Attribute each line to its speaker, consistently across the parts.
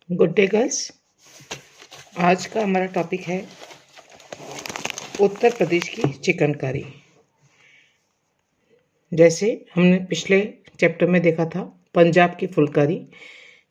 Speaker 1: Good day girls. आज का हमारा टॉपिक है उत्तर प्रदेश की चिकनकारी। जैसे हमने पिछले चैप्टर में देखा था पंजाब की फुलकारी,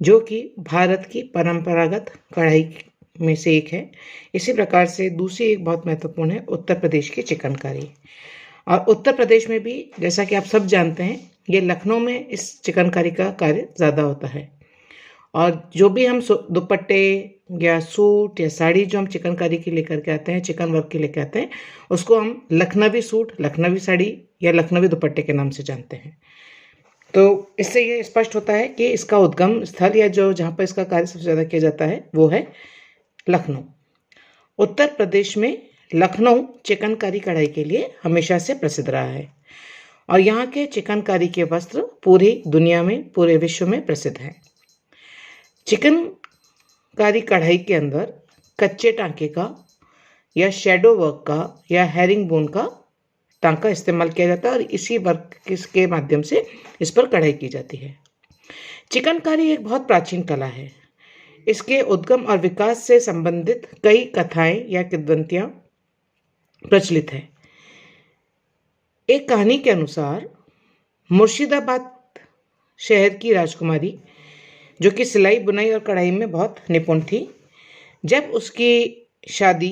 Speaker 1: जो कि भारत की परंपरागत कढ़ाई में से एक है। इसी प्रकार से दूसरी एक बहुत महत्वपूर्ण है उत्तर प्रदेश की चिकनकारी। और उत्तर प्रदेश में भी, जैसा कि आप सब जानते हैं, ये लखनऊ में इस चिकनकारी का कार्य ज़्यादा होता है। और जो भी हम दुपट्टे या सूट या साड़ी जो हम चिकनकारी की लेकर के आते हैं, चिकन वर्क की लेकर आते हैं, उसको हम लखनवी सूट, लखनवी साड़ी या लखनवी दुपट्टे के नाम से जानते हैं। तो इससे ये स्पष्ट होता है कि इसका उद्गम स्थल या जो जहाँ पर इसका कार्य सबसे ज़्यादा किया जाता है वो है लखनऊ। उत्तर प्रदेश में लखनऊ चिकनकारी कढ़ाई के लिए हमेशा से प्रसिद्ध रहा है और यहाँ के चिकनकारी के वस्त्र पूरी दुनिया में, पूरे विश्व में प्रसिद्ध हैं। चिकनकारी कढ़ाई के अंदर कच्चे टांके का या शैडो वर्क का या हेरिंग बोन का टांका इस्तेमाल किया जाता है और इसी वर्क के माध्यम से इस पर कढ़ाई की जाती है। चिकनकारी एक बहुत प्राचीन कला है। इसके उद्गम और विकास से संबंधित कई कथाएं या किंवदंतियां प्रचलित हैं। एक कहानी के अनुसार मुर्शिदाबाद शहर की राजकुमारी, जो कि सिलाई बुनाई और कढ़ाई में बहुत निपुण थी, जब उसकी शादी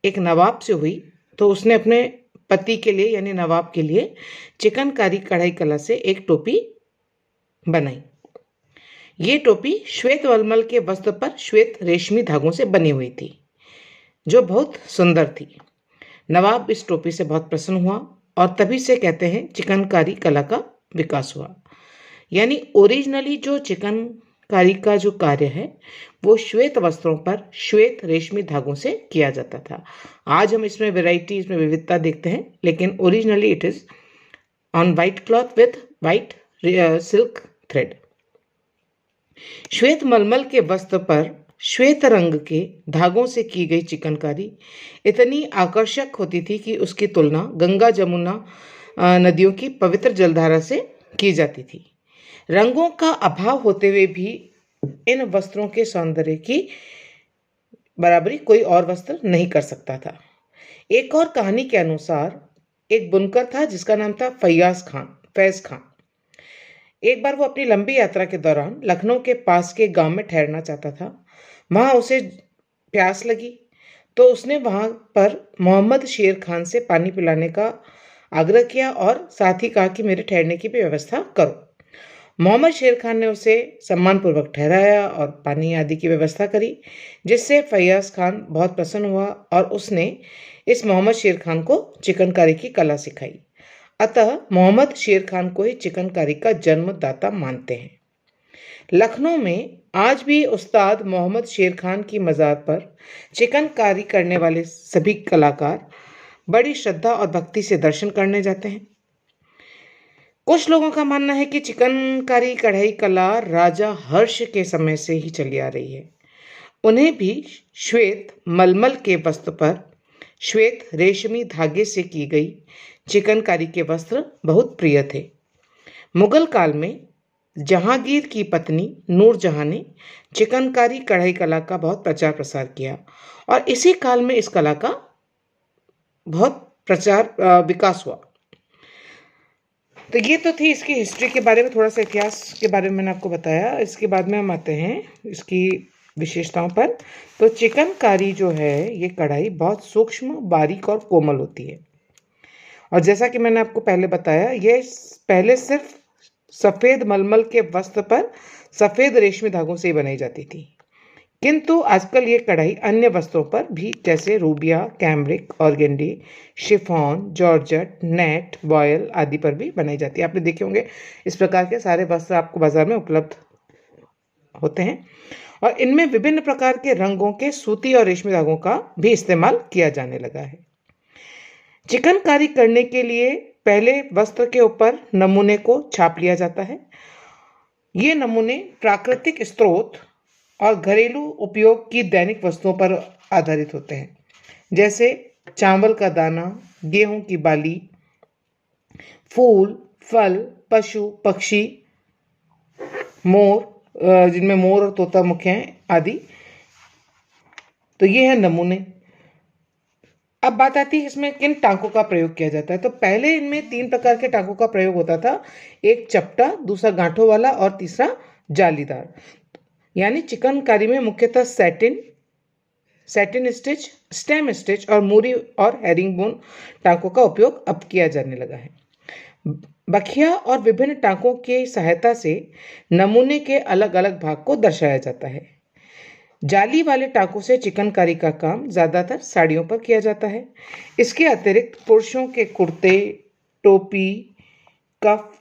Speaker 1: एक नवाब से हुई तो उसने अपने पति के लिए यानी नवाब के लिए चिकनकारी कढ़ाई कला से एक टोपी बनाई। ये टोपी श्वेत मलमल के वस्त्र पर श्वेत रेशमी धागों से बनी हुई थी, जो बहुत सुंदर थी। नवाब इस टोपी से बहुत प्रसन्न हुआ और तभी से कहते हैं चिकनकारी कला का विकास हुआ। यानी ओरिजिनली जो चिकनकारी का जो कार्य है वो श्वेत वस्त्रों पर श्वेत रेशमी धागों से किया जाता था। आज हम इसमें वैरायटी, इसमें विविधता देखते हैं, लेकिन originally it is on white cloth with white silk thread. श्वेत मलमल के वस्त्र पर श्वेत रंग के धागों से की गई चिकनकारी इतनी आकर्षक होती थी कि उसकी तुलना गंगा जमुना नदियों की पवित्र जलधारा से की जाती थी। रंगों का अभाव होते हुए भी इन वस्त्रों के सौंदर्य की बराबरी कोई और वस्त्र नहीं कर सकता था। एक और कहानी के अनुसार एक बुनकर था जिसका नाम था फैज खान। एक बार वो अपनी लंबी यात्रा के दौरान लखनऊ के पास के गांव में ठहरना चाहता था। वहां उसे प्यास लगी तो उसने वहां पर मोहम्मद शेर खान से पानी पिलाने का आग्रह किया और साथ ही कहा कि मेरे ठहरने की भी व्यवस्था करो। मोहम्मद शेर खान ने उसे सम्मानपूर्वक ठहराया और पानी आदि की व्यवस्था करी, जिससे फैयाज खान बहुत प्रसन्न हुआ और उसने इस मोहम्मद शेर खान को चिकनकारी की कला सिखाई। अतः मोहम्मद शेर खान को ही चिकनकारी का जन्मदाता मानते हैं। लखनऊ में आज भी उस्ताद मोहम्मद शेर खान की मज़ार पर चिकनकारी करने वाले सभी कलाकार बड़ी श्रद्धा और भक्ति से दर्शन करने जाते हैं। कुछ लोगों का मानना है कि चिकनकारी कढ़ाई कला राजा हर्ष के समय से ही चली आ रही है। उन्हें भी श्वेत मलमल के वस्त्र पर श्वेत रेशमी धागे से की गई चिकनकारी के वस्त्र बहुत प्रिय थे। मुगल काल में जहांगीर की पत्नी नूरजहां ने चिकनकारी कढ़ाई कला का बहुत प्रचार प्रसार किया और इसी काल में इस कला का बहुत विकास हुआ। तो ये तो थी इसकी हिस्ट्री के बारे में, थोड़ा सा इतिहास के बारे में मैंने आपको बताया। इसके बाद में हम आते हैं इसकी विशेषताओं पर। तो चिकनकारी जो है ये कढ़ाई बहुत सूक्ष्म, बारीक और कोमल होती है और जैसा कि मैंने आपको पहले बताया, ये पहले सिर्फ सफ़ेद मलमल के वस्त्र पर सफ़ेद रेशमी धागों से ही बनाई जाती थी, किंतु आजकल ये कढ़ाई अन्य वस्त्रों पर भी, जैसे rubia, cambric, organdie, chiffon, georgette, net, vial आदि पर भी बनाई जाती है। आपने देखे होंगे इस प्रकार के सारे वस्त्र आपको बाजार में उपलब्ध होते हैं और इनमें विभिन्न प्रकार के रंगों के सूती और रेशमी धागों का भी इस्तेमाल किया जाने लगा है। चिकनकारी करने के लिए पहले वस्त्र के ऊपर नमूने को छाप लिया जाता है। ये नमूने प्राकृतिक स्रोत और घरेलू उपयोग की दैनिक वस्तुओं पर आधारित होते हैं, जैसे चावल का दाना, गेहूं की बाली, फूल, फल, पशु, पक्षी, मोर, जिनमें मोर और तोता मुख्य हैं, आदि। तो ये है नमूने। अब बात आती है इसमें किन टांकों का प्रयोग किया जाता है। तो पहले इनमें 3 प्रकार के टांकों का प्रयोग होता था। एक चपटा, दूसरा गांठों वाला और तीसरा जालीदार। यानी चिकनकारी में मुख्यतः सैटिन स्टिच, स्टेम स्टिच और मूरी और हेरिंगबोन टांकों का उपयोग अब किया जाने लगा है। बखिया और विभिन्न टांकों की सहायता से नमूने के अलग अलग भाग को दर्शाया जाता है। जाली वाले टांकों से चिकनकारी का काम ज़्यादातर साड़ियों पर किया जाता है। इसके अतिरिक्त पुरुषों के कुर्ते, टोपी, कफ,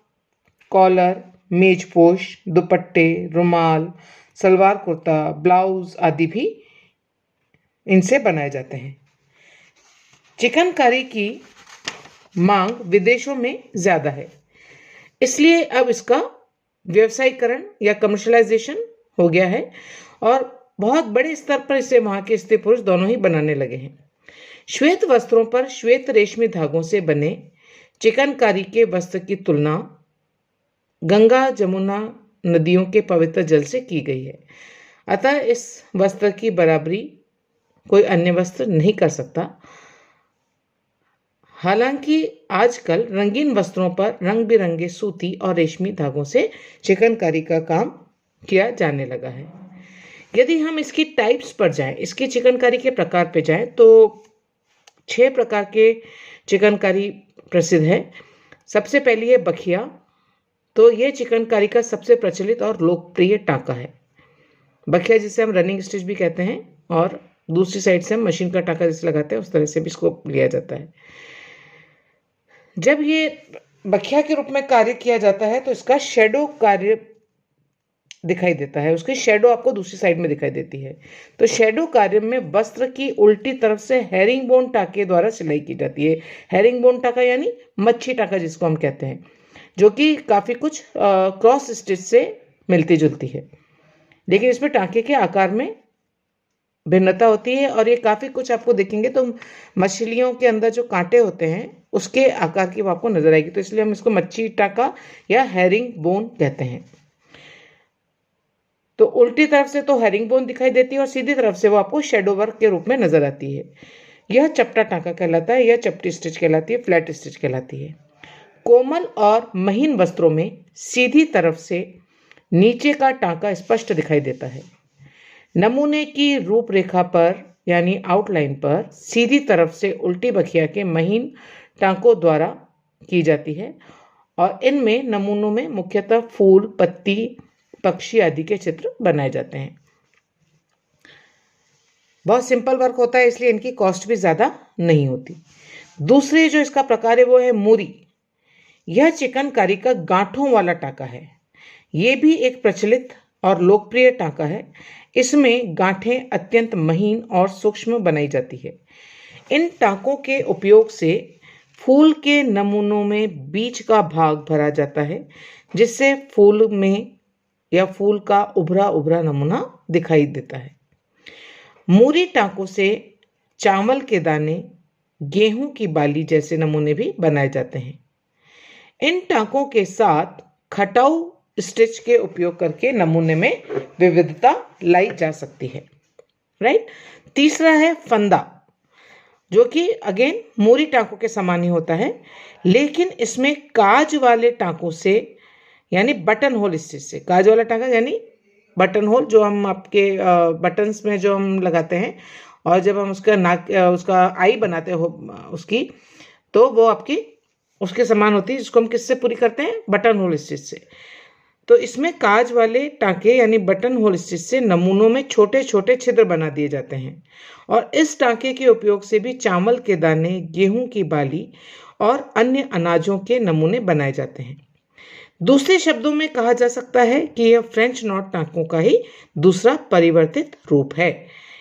Speaker 1: कॉलर, मेजपोश, दुपट्टे, रुमाल, सलवार कुर्ता, ब्लाउज आदि भी इनसे बनाए जाते हैं। चिकनकारी की मांग विदेशों में ज़्यादा है, इसलिए अब इसका व्यवसायीकरण या कमर्शलाइजेशन हो गया है और बहुत बड़े स्तर पर इसे वहाँ के स्त्री पुरुष दोनों ही बनाने लगे हैं। श्वेत वस्त्रों पर श्वेत रेशमी धागों से बने चिकनकारी के वस्त्र की तुलना गंगा जमुना नदियों के पवित्र जल से की गई है। अतः इस वस्त्र की बराबरी कोई अन्य वस्त्र नहीं कर सकता। हालांकि आजकल रंगीन वस्त्रों पर रंग बिरंगे सूती और रेशमी धागों से चिकनकारी का काम किया जाने लगा है। यदि हम इसकी टाइप्स पर जाएं, इसकी चिकनकारी के प्रकार पे जाएं, तो 6 प्रकार के चिकनकारी प्रसिद्ध है। सबसे पहली है बखिया। तो ये चिकनकारी का सबसे प्रचलित और लोकप्रिय टांका है। बखिया जिसे हम रनिंग स्टिच भी कहते हैं और दूसरी साइड से हम मशीन का टांका जैसे लगाते हैं उस तरह से भी इसको लिया जाता है। जब ये बखिया के रूप में कार्य किया जाता है तो इसका शेडो कार्य दिखाई देता है। उसकी शेडो आपको दूसरी साइड में दिखाई देती है। तो शेडो कार्य में वस्त्र की उल्टी तरफ से हेरिंगबोन टाके द्वारा सिलाई की जाती है। हेरिंगबोन टाका यानी मच्छी टाका जिसको हम कहते हैं, जो कि काफ़ी कुछ क्रॉस स्टिच से मिलती जुलती है, लेकिन इसमें टाके के आकार में भिन्नता होती है और ये काफ़ी कुछ आपको देखेंगे तो मछलियों के अंदर जो कांटे होते हैं उसके आकार की वो आपको नजर आएगी। तो इसलिए हम इसको मच्छी टाका या हेरिंग बोन कहते हैं। तो उल्टी तरफ से तो हेरिंग बोन दिखाई देती है और सीधी तरफ से वो आपको शेडो वर्क के रूप में नजर आती है। यह चपटा टाका कहलाता है, यह चपटी स्टिच कहलाती है, फ्लैट स्टिच कहलाती है। कोमल और महीन वस्त्रों में सीधी तरफ से नीचे का टांका स्पष्ट दिखाई देता है। नमूने की रूपरेखा पर यानी आउटलाइन पर सीधी तरफ से उल्टी बखिया के महीन टांकों द्वारा की जाती है और इनमें नमूनों में मुख्यतः फूल, पत्ती, पक्षी आदि के चित्र बनाए जाते हैं। बहुत सिंपल वर्क होता है, इसलिए इनकी कॉस्ट भी ज़्यादा नहीं होती। दूसरे जो इसका प्रकार है वो है मूरी। यह चिकनकारी का गांठों वाला टांका है। ये भी एक प्रचलित और लोकप्रिय टांका है। इसमें गांठें अत्यंत महीन और सूक्ष्म बनाई जाती है। इन टांकों के उपयोग से फूल के नमूनों में बीच का भाग भरा जाता है, जिससे फूल में या फूल का उभरा उभरा नमूना दिखाई देता है। मूरी टांकों से चावल के दाने, गेहूं की बाली जैसे नमूने भी बनाए जाते हैं। इन टांकों के साथ खटाऊ स्टिच के उपयोग करके नमूने में विविधता लाई जा सकती है। राइट। तीसरा है फंदा, जो कि अगेन मूरी टांकों के समान ही होता है, लेकिन इसमें काज वाले टांकों से यानी बटन होल स्टिच से, काज वाला टांका यानी बटन होल जो हम आपके बटन्स में जो हम लगाते हैं और जब हम उसका नाक उसका आई बनाते हो उसकी, तो वो आपकी उसके समान होती है, जिसको हम किससे पूरी करते हैं, बटन होल स्टिच से। तो इसमें काज वाले टांके यानी बटन होल स्टिच से नमूनों में छोटे छोटे छिद्र बना दिए जाते हैं और इस टांके के उपयोग से भी चावल के दाने, गेहूं की बाली और अन्य अनाजों के नमूने बनाए जाते हैं। दूसरे शब्दों में कहा जा सकता है कि यह फ्रेंच नॉट टांकों का ही दूसरा परिवर्तित रूप है।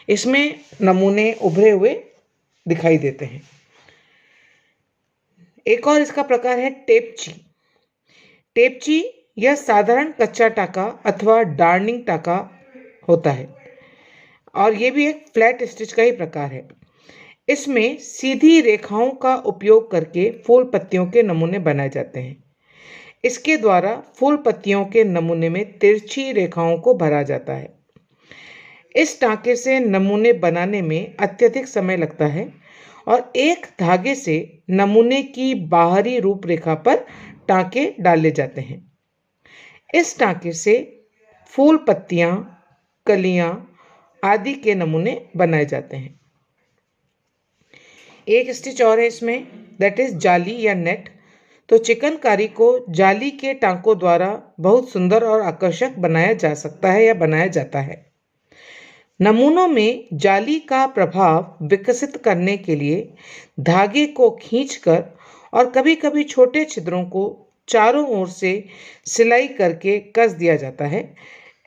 Speaker 1: इसमें नमूने उभरे हुए दिखाई देते हैं। एक और इसका प्रकार है टेपची। टेपची यह साधारण कच्चा टाका अथवा डार्निंग टाका होता है और यह भी एक फ्लैट स्टिच का ही प्रकार है। इसमें सीधी रेखाओं का उपयोग करके फूल पत्तियों के नमूने बनाए जाते हैं। इसके द्वारा फूल पत्तियों के नमूने में तिरछी रेखाओं को भरा जाता है। इस टाँके से नमूने बनाने में अत्यधिक समय लगता है और एक धागे से नमूने की बाहरी रूपरेखा पर टाँके डाले जाते हैं। इस टाँके से फूल, पत्तियाँ, कलियाँ आदि के नमूने बनाए जाते हैं। एक स्टिच और है इसमें, दैट इज जाली या नेट। तो चिकनकारी को जाली के टांकों द्वारा बहुत सुंदर और आकर्षक बनाया जा सकता है या बनाया जाता है। नमूनों में जाली का प्रभाव विकसित करने के लिए धागे को खींचकर और कभी-कभी छोटे छिद्रों को चारों ओर से सिलाई करके कस दिया जाता है।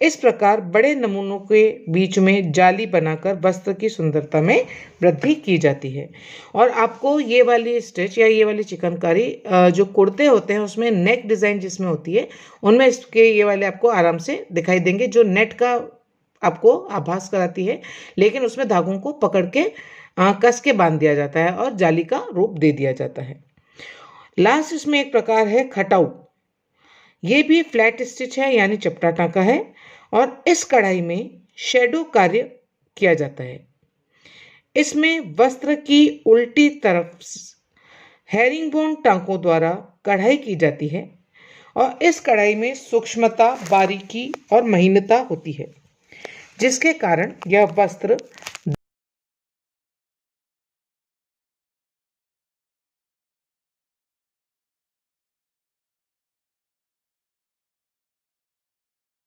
Speaker 1: इस प्रकार बड़े नमूनों के बीच में जाली बनाकर वस्त्र की सुंदरता में वृद्धि की जाती है। और आपको ये वाली स्टिच या ये वाली चिकनकारी जो कुर्ते होते हैं उसमें नेक डिज़ाइन जिसमें होती है, उनमें इसके ये वाले आपको आराम से दिखाई देंगे, जो नेट का आपको आभास कराती है, लेकिन उसमें धागों को पकड़ के कस के बांध दिया जाता है और जाली का रूप दे दिया जाता है। लास्ट इसमें एक प्रकार है खटाऊ। ये भी फ्लैट स्टिच है यानी चपटा टाँका है और इस कढ़ाई में शैडो कार्य किया जाता है। इसमें वस्त्र की उल्टी तरफ हेरिंगबोन टाँकों द्वारा कढ़ाई की जाती है और इस कढ़ाई में सूक्ष्मता, बारीकी और महीनता होती है, जिसके कारण यह वस्त्र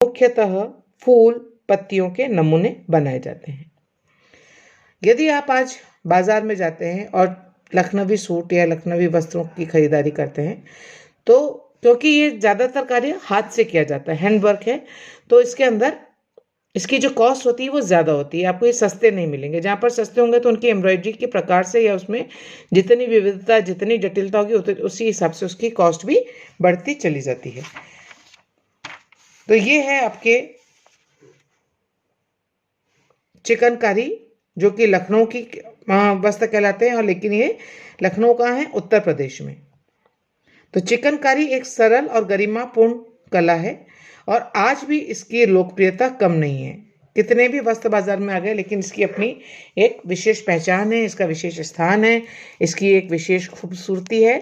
Speaker 1: मुख्यतः फूल, पत्तियों के नमूने बनाए जाते हैं। यदि आप आज बाजार में जाते हैं और लखनवी सूट या लखनवी वस्त्रों की खरीदारी करते हैं, तो क्योंकि ये ज़्यादातर कार्य हाथ से किया जाता है, हैंडवर्क है, तो इसके अंदर इसकी जो कॉस्ट होती है वो ज़्यादा होती है। आपको ये सस्ते नहीं मिलेंगे। जहाँ पर सस्ते होंगे तो उनकी एम्ब्रॉयडरी के प्रकार से या उसमें जितनी विविधता, जितनी जटिलता होगी उसी हिसाब से उसकी कॉस्ट भी बढ़ती चली जाती है। तो ये है आपके चिकनकारी, जो कि लखनऊ की वस्त्र कहलाते हैं, और लेकिन ये लखनऊ का है, उत्तर प्रदेश में। तो चिकनकारी एक सरल और गरिमापूर्ण कला है और आज भी इसकी लोकप्रियता कम नहीं है। कितने भी वस्त्र बाजार में आ गए, लेकिन इसकी अपनी एक विशेष पहचान है, इसका विशेष स्थान है, इसकी एक विशेष खूबसूरती है।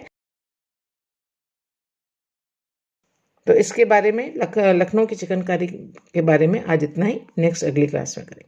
Speaker 1: तो इसके बारे में लखनऊ की चिकनकारी के बारे में आज इतना ही। नेक्स्ट अगली क्लास में करेंगे।